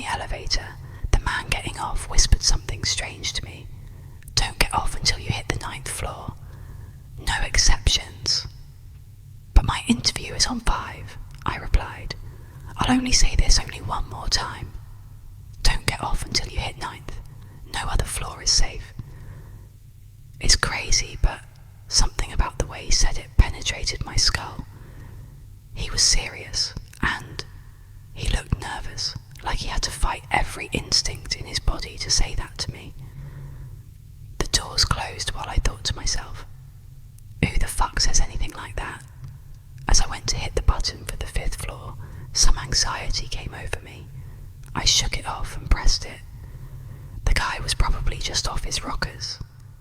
the elevator, the man getting off whispered something strange to me. "Don't get off until you hit the 9th floor. No exceptions." "But my interview is on 5, I replied. "I'll only say this only one more time. Don't get off until you hit 9th. No other floor is safe." It's crazy, but something about the way he said it penetrated my skull. He was serious, and he looked nervous, like he had to fight every instinct in his body to say that to me. The doors closed while I thought to myself, who the fuck says anything like that? As I went to hit the button for the 5th floor, some anxiety came over me. I shook it off and pressed it. The guy was probably just off his rockers.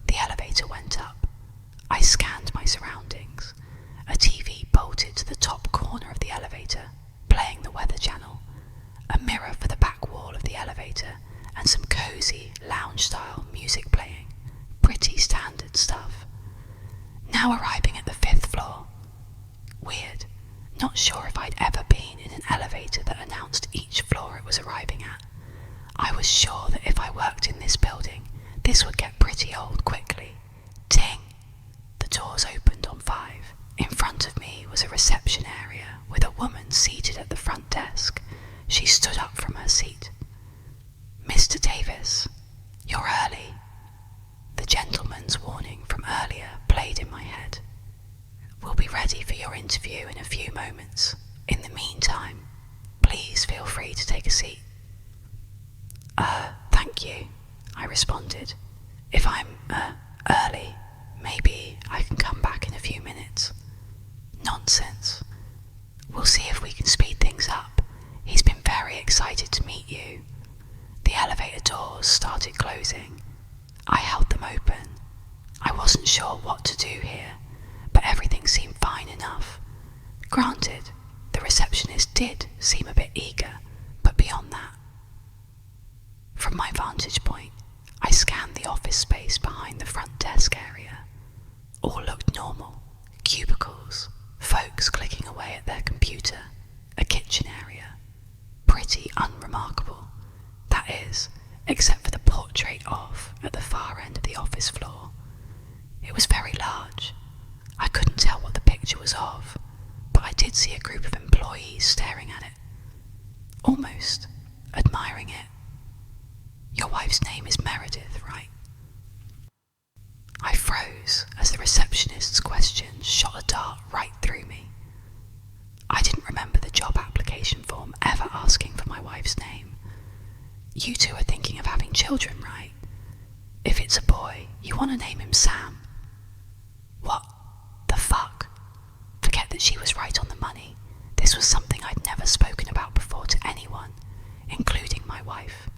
The elevator went up. I scanned my surroundings. A TV bolted to the top corner of the elevator, playing the weather channel, a mirror for the back wall of the elevator, and some cozy, lounge-style music playing. Pretty standard stuff. Now arriving at the 5th floor. Weird. Not sure if I'd ever been in an elevator that announced each floor it was arriving at. I was sure that if I worked in this building, this would get pretty old quickly. Ding! The doors opened on 5. In front of me was a reception area with a woman seated at the front desk. She stood up from her seat. "Mr. Davis, you're early." The gentleman's warning from earlier played in my head. "We'll be ready for your interview in a few moments. In the meantime, please feel free to take a seat." Thank you," I responded. "If I'm, early, maybe I can come back in a few minutes." "Nonsense. We'll see if we can speed things up. He's been very excited to meet you." The elevator doors started closing. I held them open. I wasn't sure what to do here, but everything seemed fine enough. Granted, the receptionist did seem a bit eager, but beyond that. From my vantage point, I scanned the office space behind the front desk area. All looked normal. Cubicles, folks clicking away at their computer, a kitchen area. Pretty unremarkable. That is, except for the portrait off at the far end of the office floor. It was very large. I couldn't tell what the picture was of, but I did see a group of employees staring at it, almost admiring it. "Your wife's name is Meredith, right?" I froze as the receptionist's question shot a dart right through me. I didn't remember the job application form ever asking for my wife's name. "You two are thinking of having children, right? If it's a boy, you want to name him Sam." What the fuck? Forget that she was right on the money. This was something I'd never spoken about before to anyone, including my wife.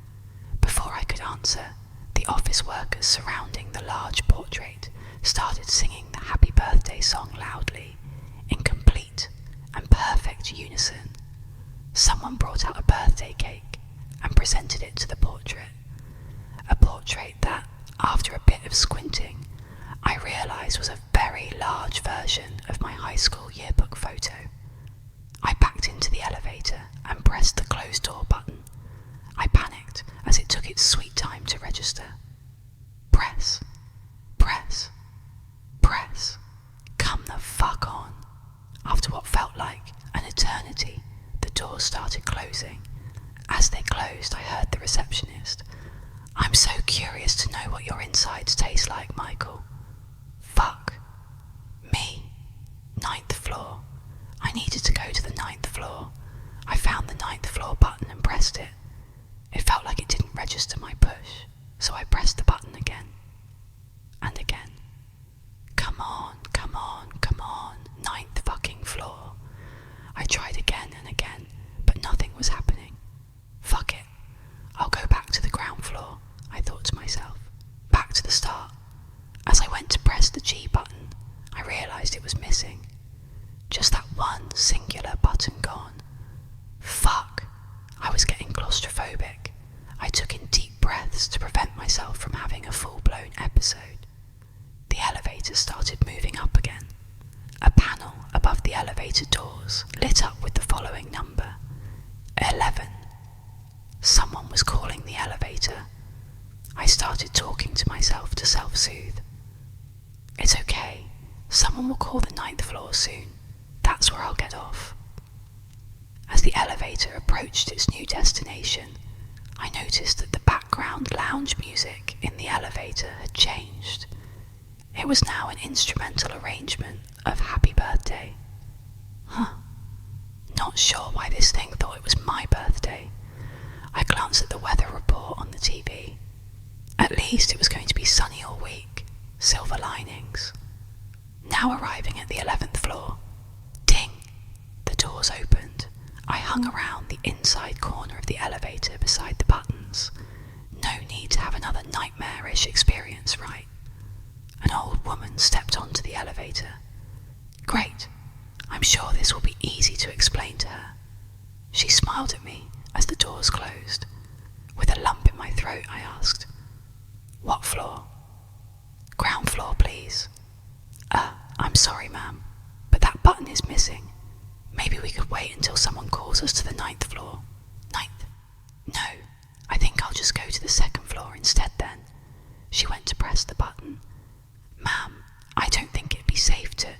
Before I could answer, the office workers surrounding the large portrait started singing the happy birthday song loudly, in complete and perfect unison. Someone brought out a birthday cake and presented it to the portrait. A portrait that, after a bit of squinting, I realised was a very large version of my high school yearbook photo. I backed into the elevator and pressed the closed door button. I panicked as it took its sweet time to register. Press, press, press. Come the fuck on. After what felt like an eternity, the doors started closing. As they closed, I heard the receptionist. "I'm so curious to know what your insides taste like, Michael." Fuck. Me. 9th floor. I needed to go to the 9th floor. I found the 9th floor button and pressed it. It felt like it didn't register my push, so I pressed the button again. And again. Come on, come on, come on, 9th fucking floor. I tried again and again, but nothing was happening. Fuck it. I'll go back to the ground floor, I thought to myself. Back to the start. As I went to press the G button, I realised it was missing. Just that one singular button gone. Fuck. I was getting claustrophobic. I took in deep breaths to prevent myself from having a full-blown episode. The elevator started moving up again. A panel above the elevator doors lit up with the following number: 11. Someone was calling the elevator. I started talking to myself to self-soothe. It's okay. Someone will call the 9th floor soon. That's where I'll get off. As the elevator approached its new destination, I noticed that the background lounge music in the elevator had changed. It was now an instrumental arrangement of Happy Birthday. Not sure why this thing thought it was my birthday. I glanced at the weather report on the TV. At least it was going to be sunny all week. Silver linings. Now arriving at the 11th floor. Ding! The doors opened. I hung around the inside corner of the elevator beside the buttons. No need to have another nightmarish experience, right? An old woman stepped onto the elevator. Great. I'm sure this will be easy to explain to her. She smiled at me as the doors closed. With a lump in my throat, I asked, "What floor?" "Ground floor, please." I'm sorry, ma'am, but that button is missing. Maybe we could wait until someone calls us to the 9th floor." "9th? No, I think I'll just go to the 2nd floor instead then." She went to press the button. "Ma'am, I don't think it'd be safe to.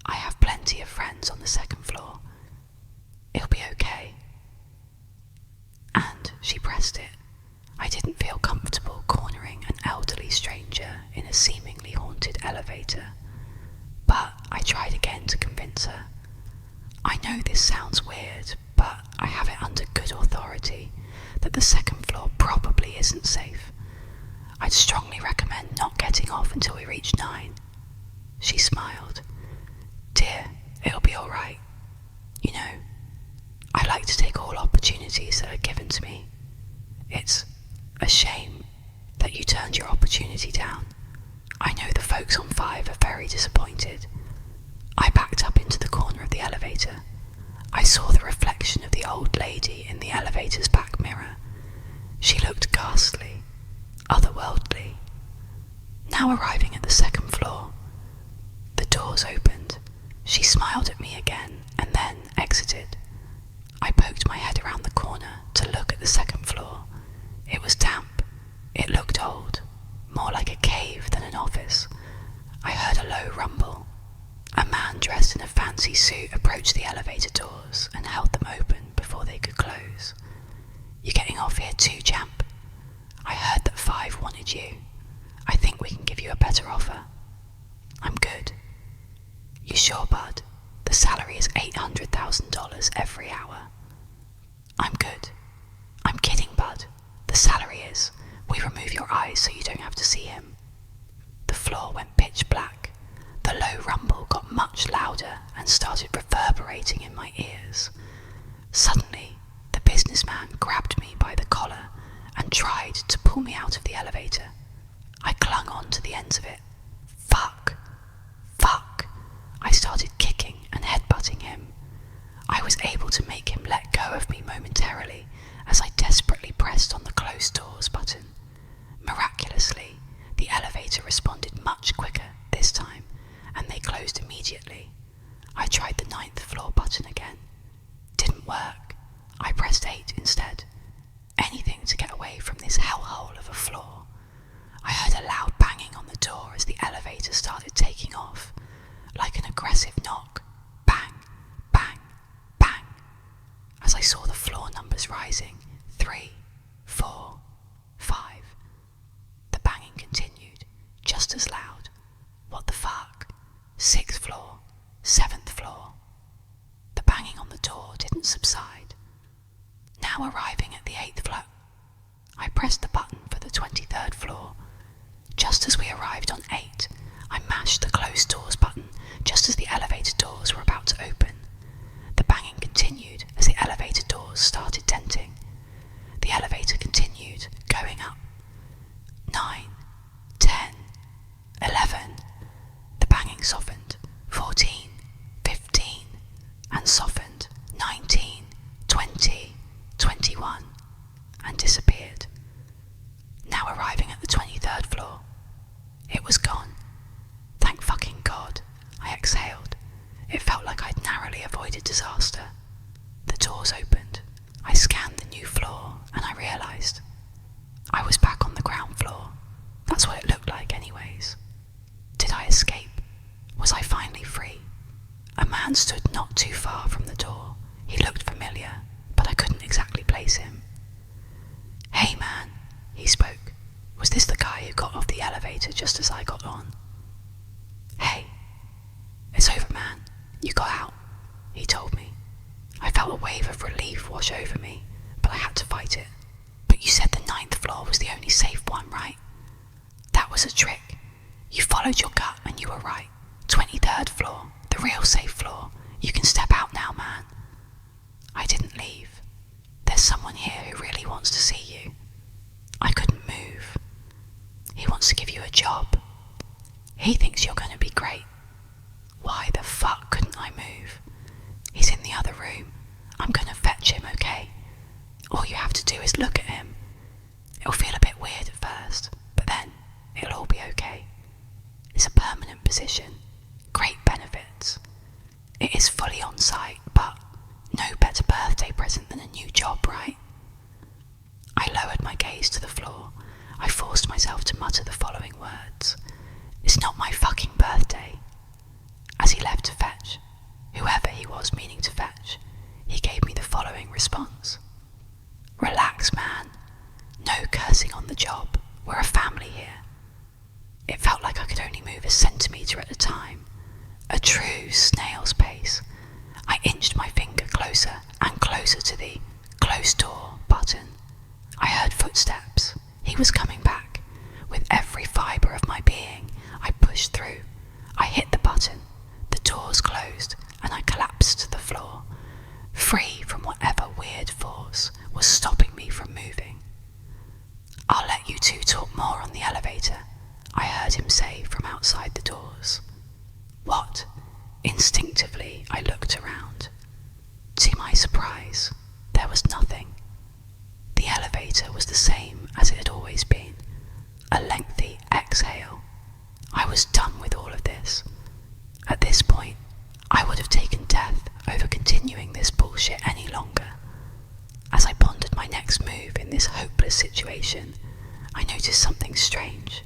I have plenty of friends on the 2nd floor. It'll be okay." And she pressed it. I didn't feel comfortable cornering an elderly stranger in a seemingly haunted elevator, but I tried again to convince her. "I know this sounds weird, but I have it under good authority that the 2nd floor probably isn't safe. I'd strongly recommend not getting off until we reach 9. She smiled. "Dear, it'll be all right. You know, I like to take all opportunities that are given to me. It's a shame that you turned your opportunity down. I know the folks on 5 are very disappointed." I backed up into the corner of the elevator. I saw the reflection of the old lady in the elevator's back mirror. She looked ghastly, otherworldly. Now arriving at the 2nd floor, the doors opened. She smiled at me again and then exited. I poked my head around the corner to look at the 2nd floor. It was damp. It looked old, more like a cave than an office. I heard a low rumble. A man dressed in a fancy suit approached the elevator doors and held them open before they could close. "You're getting off here too, champ. I heard that 5 wanted you. I think we can give you a better offer." "I'm good." "You sure, bud? The salary is $800,000 every hour." "I'm good." "I'm kidding, bud. The salary is. We remove your eyes so you don't have to see him." The floor went pitch black. The low rumble got much louder and started reverberating in my ears. Suddenly, the businessman grabbed me by the collar and tried to pull me out of the elevator. I clung on to the ends of it. Fuck! I started kicking and headbutting him. I was able to make him let go of me momentarily as I desperately pressed on the close doors button. Miraculously, the elevator responded much quicker this time, and they closed immediately. I tried the 9th floor button again. Didn't work. I pressed 8 instead. Anything to get away from this hellhole of a floor. I heard a loud banging on the door as the elevator started taking off, like an aggressive knock. Bang, bang, bang. As I saw the floor numbers rising, 3, 4, 5. The banging continued, just as loud. What the fuck? 6th floor, 7th floor. The banging on the door didn't subside. Now arriving at the 8th floor, I pressed the button for the 23rd floor. Just as we arrived on 8, I mashed the closed doors button just as the elevator doors were about to open. The banging continued as the elevator doors started denting. The elevator continued, going up. 9, 10, 11. The banging softened. 14, 15, and softened. 19, 20, 21, and disappeared. Now arriving at the 23rd floor. It was gone. Thank fucking God, I exhaled. It felt like I'd narrowly avoided disaster. The doors opened. I scanned the new floor I got on. "Hey, it's over, man. You got out," he told me. I felt a wave of relief wash over me, but I had to fight it. "But you said the 9th floor was the only safe one, right?" "That was a trick. You followed your gut and you were right. 23rd floor, the real safe floor. You can step out now, man." I didn't leave. "There's someone here who really wants to see you." I couldn't move. "He wants to give you a job. He thinks you're going to be great." Why the fuck couldn't I move? "He's in the other room. I'm going to fetch him, okay? All you have to do is look at him. It'll feel a bit weird at first, but then it'll all be okay. It's a permanent position. Great benefits. It is fully on site, but no better birthday present than a new job, right?" I lowered my gaze to the floor. I forced myself to mutter the following words. "It's not my fucking birthday." As he left to fetch, whoever he was meaning to fetch, he gave me the following response. "Relax, man. No cursing on the job. We're a family here." It felt like I could only move a centimetre at a time. A true snail's pace. I inched my finger closer and closer to the close door button. I heard footsteps. He was coming back. With every fibre of my being, I pushed through. I hit the button. The doors closed, and I collapsed to the floor, free from whatever weird force was stopping me from moving. "I'll let you two talk more on the elevator," I heard him say from outside the doors. What? Instinctively, I looked around. To my surprise, there was nothing. The elevator was the same as it had always been. A lengthy exhale. I was done with all of this. At this point, I would have taken death over continuing this bullshit any longer. As I pondered my next move in this hopeless situation, I noticed something strange.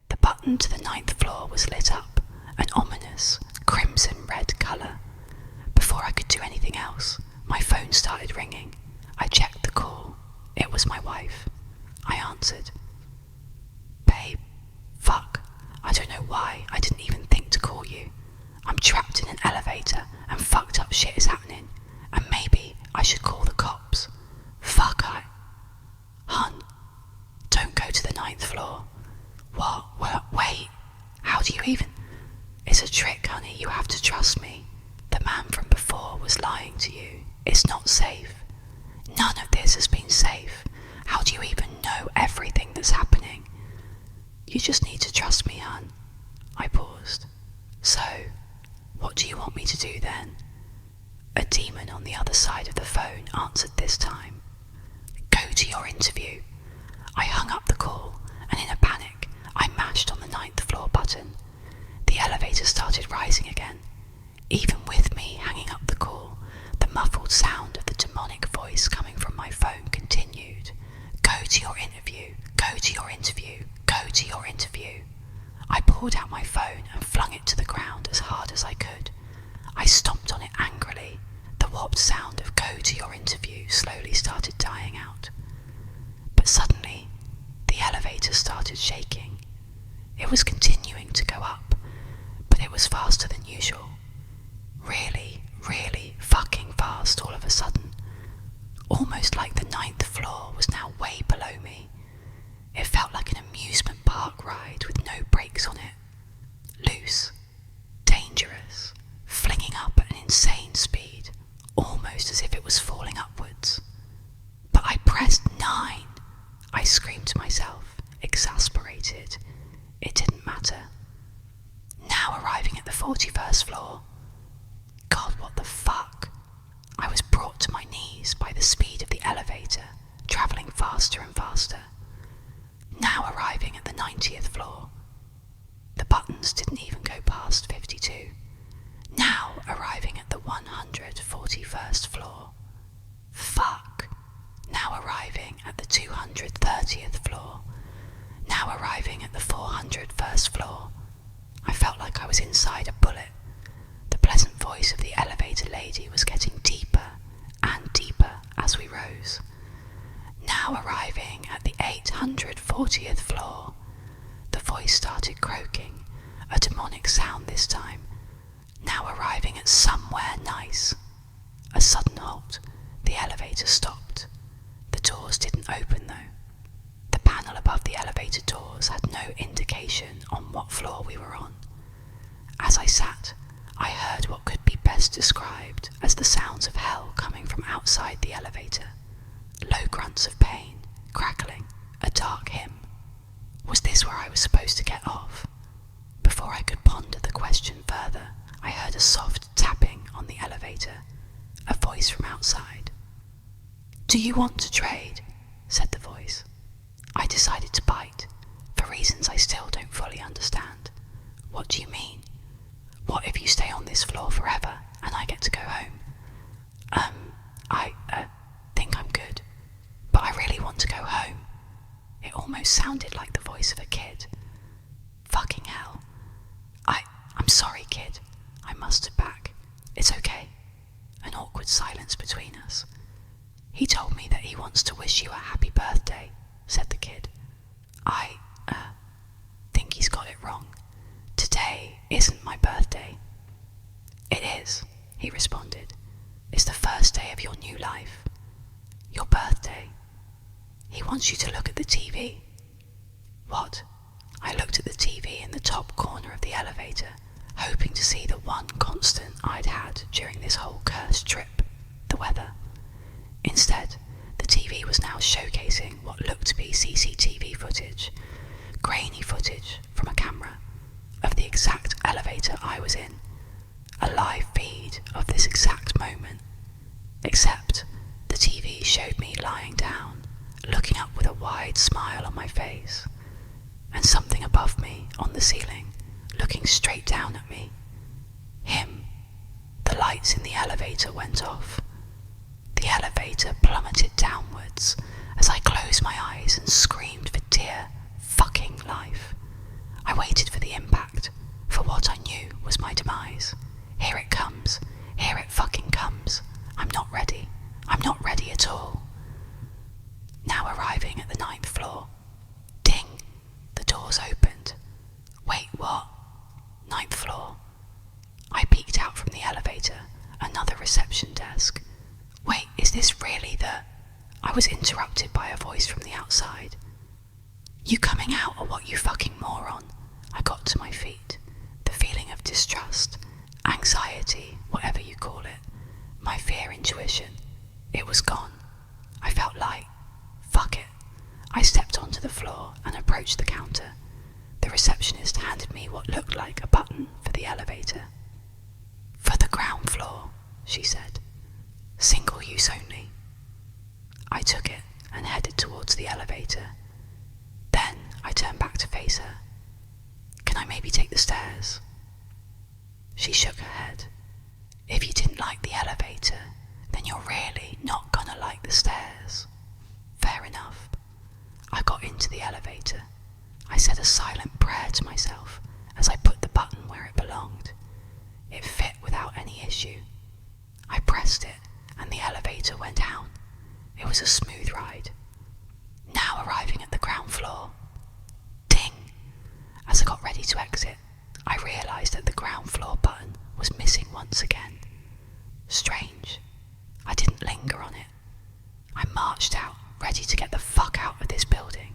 The button to the 9th floor was lit up, an ominous crimson red colour. Before I could do anything else, my phone started ringing. I checked the call. It was my wife. I answered. "Babe, fuck. I don't know why I didn't even think to call you. I'm trapped in an elevator and fucked up shit is happening, and maybe I should call the cops. Fuck Hun, don't go to the 9th floor." What? Wait. How do you even? "It's a trick, honey. You have to trust me. The man from before was lying to you. It's not safe. None of this has been safe. How do you even know everything that's happening? You just need to trust me, hun." I paused. "So, what do you want me to do then?" A demon on the other side of the phone answered this time. "Go to your interview." I hung up the call, and in a panic, I mashed on the 9th floor button. The elevator started rising again. Even with me hanging up the call, the muffled sound of the demonic voice coming from my phone continued. "Go to your interview. Go to your interview. Go to your interview." I pulled out my phone and flung it to the ground as hard as I could. I stomped on it angrily. The warped sound of "go to your interview" slowly started dying out. But suddenly, the elevator started shaking. It was continuing to go up, but it was faster than usual. Really, really fucking fast all of a sudden. Almost like the 9th floor was now way below me. It felt like an amusement park ride with no brakes on it. Loose, dangerous, flinging up at an insane speed, almost as if it was falling upwards. "But I pressed 9! I screamed to myself, exasperated. It didn't matter. Now arriving at the 41st floor. God, what the fuck? I was brought to my knees by the speed of the elevator, travelling faster and faster. Now arriving at the 90th floor. The buttons didn't even go past 52. Now arriving at the 141st floor. Fuck. Now arriving at the 230th floor. Now arriving at the 401st floor. I felt like I was inside a bullet. The pleasant voice of the elevator lady was getting deeper and deeper as we rose. Now arriving at the 840th floor. The voice started croaking, a demonic sound this time, now arriving at somewhere nice. A sudden halt. The elevator stopped. The doors didn't open though. The panel above the elevator doors had no indication on what floor we were on. As I sat, I heard what could be best described as the sounds of hell coming from outside the elevator. Low grunts of pain, crackling, a dark hymn. Was this where I was supposed to get off? Before I could ponder the question further, I heard a soft tapping on the elevator, a voice from outside. "Do you want to trade?" said the voice. I decided to bite, for reasons I still don't fully understand. "What do you mean? What if you stay on this floor forever and I get to go home?" I think I'm good, but I really want to go home." It almost sounded like the voice of a kid. Fucking hell. I'm sorry, kid, I mustered back. "It's okay." An awkward silence between us. "He told me that he wants to wish you a happy birthday," said the kid. I think he's got it wrong. Today isn't my birthday." "It is," he responded. "It's the first day of your new life. Your birthday. He wants you to look at the TV." What? I looked at the TV in the top corner of the elevator, hoping to see the one constant I'd had during this whole cursed trip, the weather. Instead, the TV was now showcasing what looked to be CCTV footage, grainy footage from a camera, of the exact elevator I was in, a live feed of this exact moment, except the TV showed me lying down, looking up with a wide smile on my face, and something above me on the ceiling, looking straight down at me. Him. The lights in the elevator went off. The elevator plummeted downwards as I closed my eyes and screamed for dear fucking life. I waited for the impact, for what I knew was my demise. Here it comes. Here it fucking comes. I'm not ready. I'm not ready at all. Now arriving at the 9th floor. Ding! The doors opened. Wait, what? 9th floor. I peeked out from the elevator, another reception desk. Wait, is this really the... I was interrupted by a voice from the outside. "You coming out or what, you fucking moron?" I got to my feet. The feeling of distrust, anxiety, whatever you call it, my fear intuition, it was gone. I felt light. Fuck it. I stepped onto the floor and approached the counter. The receptionist handed me what looked like a button for the elevator. "For the ground floor," she said. "Single use only." I took it and headed towards the elevator. Then I turned back to face her. "Can I maybe take the stairs?" She shook her head. "If you didn't like the elevator, then you're really not gonna like the stairs." Fair enough. I got into the elevator. I said a silent prayer to myself as I put the button where it belonged. It fit without any issue. I pressed it and the elevator went down. It was a smooth ride. Now arriving at the ground floor. Ding! As I got ready to exit, I realised that the ground floor button was missing once again. Strange. I didn't linger on it. I marched out, ready to get the fuck out of this building.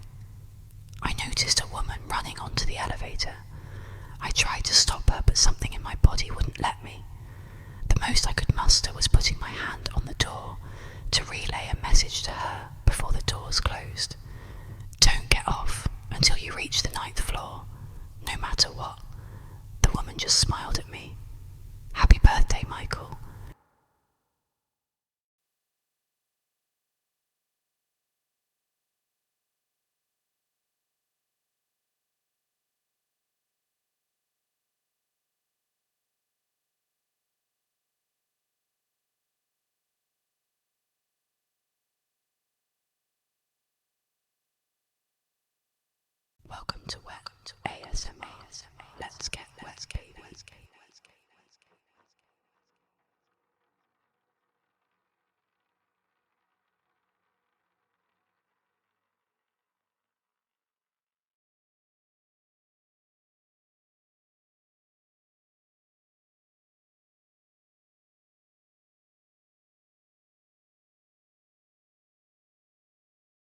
I noticed a woman running onto the elevator. I tried to stop her, but something in my body wouldn't let me. The most I could muster was putting my hand on the door to relay a message to her before the doors closed. "Don't get off until you reach the 9th floor, no matter what." The woman just smiled at me. "Happy birthday, Michael." Welcome to Wet ASMR.